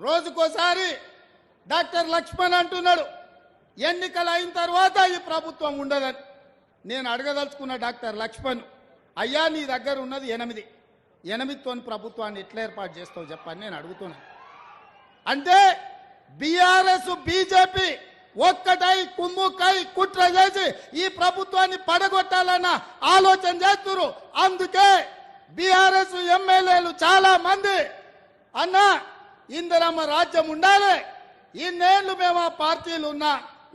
రోజుకోసారి doctor Laxman అంటున్నాడు ఎన్నికలు అయిన తర్వాత ఈ ప్రభుత్వం ఉండదని. నేను అడగదలుచుకున్న డాక్టర్ లక్ష్మణ్, అయ్యా నీ దగ్గర ఉన్నది 8 ప్రభుత్వాన్ని ఎట్లా ఏర్పాటు చేస్తావు చెప్పని నేను అడుగుతున్నాను. అంటే బీఆర్ఎస్ బీజేపీ ఒక్కటై కుమ్ముకై కుట్ర చేసి ఈ ప్రభుత్వాన్ని పడగొట్టాలన్న ఆలోచన చేస్తున్నారు. అందుకే బీఆర్ఎస్ ఎమ్మెల్యేలు చాలా మంది అన్న ఇందిరమ్మ రాజ్యం ఉండాలి, ఇన్నేళ్లు మేము ఆ పార్టీలు ఉన్నా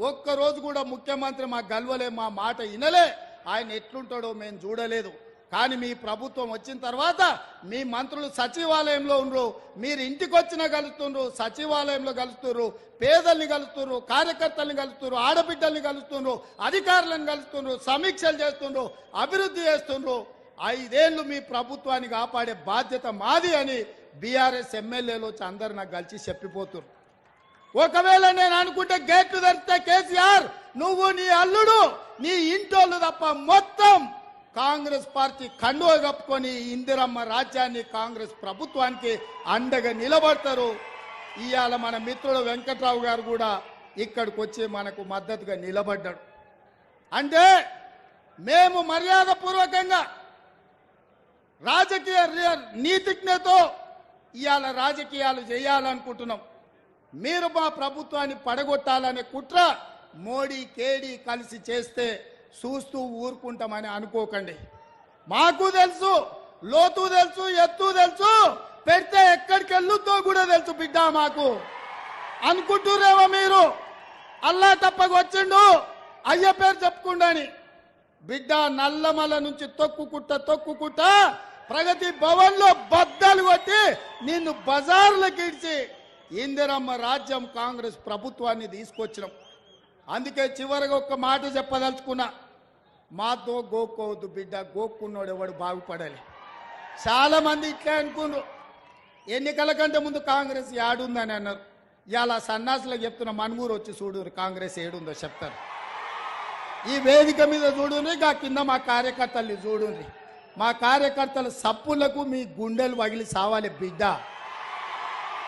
ఒక్కరోజు కూడా ముఖ్యమంత్రి మా గల్వలే, మా మాట వినలే, ఆయన ఎట్లుంటాడో మేము చూడలేదు. కానీ మీ ప్రభుత్వం వచ్చిన తర్వాత మీ మంత్రులు సచివాలయంలో ఉండరు, మీరు ఇంటికి వచ్చినా కలుస్తున్నారు, సచివాలయంలో కలుస్తున్నారు, పేదల్ని కలుస్తున్నారు, కార్యకర్తల్ని కలుస్తున్నారు, ఆడబిడ్డల్ని కలుస్తున్నారు, అధికారులను కలుస్తున్నారు, సమీక్షలు చేస్తున్నారు, అభివృద్ధి చేస్తున్నారు. 5 ఏళ్లు మీ ప్రభుత్వాన్ని కాపాడే బాధ్యత మాది అని బీఆర్ఎస్ ఎమ్మెల్యేలు వచ్చి అందరు నాకు కలిసి చెప్పిపోతున్నారు. ఒకవేళ నేను అనుకుంటే గేట్లు తెరిస్తే కేసీఆర్ నువ్వు నీ అల్లుడు నీ ఇంటోళ్ళు తప్ప మొత్తం కాంగ్రెస్ పార్టీ కండువ కప్పుకొని ఇందిరమ్మ రాజ్యాన్ని కాంగ్రెస్ ప్రభుత్వానికి అండగా నిలబడతారు. ఇవాళ మన మిత్రుడు వెంకట్రావు గారు కూడా ఇక్కడికి వచ్చి మనకు మద్దతుగా నిలబడ్డాడు. అంటే మేము మర్యాదపూర్వకంగా రాజకీయ నీతిజ్ఞతో ఇవాళ రాజకీయాలు చేయాలనుకుంటున్నాం. మీరు మా ప్రభుత్వాన్ని పడగొట్టాలనే కుట్ర మోడీ కేడీ కలిసి చేస్తే చూస్తూ ఊరుకుంటామని అనుకోకండి. మాకు తెలుసు, లోతు తెలుసు, ఎత్తు తెలుసు, పెడితే ఎక్కడికి వెళ్ళుతో కూడా తెలుసు బిడ్డ. మాకు అనుకుంటురేమో మీరు అల్లా తప్పకు వచ్చిండు అయ్య పేరు చెప్పుకుండాని. బిడ్డ నల్లమల నుంచి తొక్కుకుంటా ప్రగతి భవన్ లో బద్దలు కొట్టి నిన్ను బజార్లకు ఇడిచి ఇందిరమ్మ రాజ్యం కాంగ్రెస్ ప్రభుత్వాన్ని తీసుకొచ్చినాం. అందుకే చివరిగా ఒక్క మాట చెప్పదలుచుకున్నా, మాతో గోక్కోవద్దు బిడ్డ, గోక్కున్నాడు ఎవడు బాగుపడాలి. చాలా మంది ఇట్లా అనుకున్నారు, ఎన్నికల కంటే ముందు కాంగ్రెస్ ఏడుందని అన్నారు. ఇలా సన్నాసులకు చెప్తున్న మనుగూరు వచ్చి చూడు కాంగ్రెస్ ఏడుందో చెప్తారు. ఈ వేదిక మీద చూడుని, గా కింద మా కార్యకర్తల్ని చూడుని. మా కార్యకర్తల సప్పులకు మీ గుండెలు పగిలి సావాలి బిడ్డ.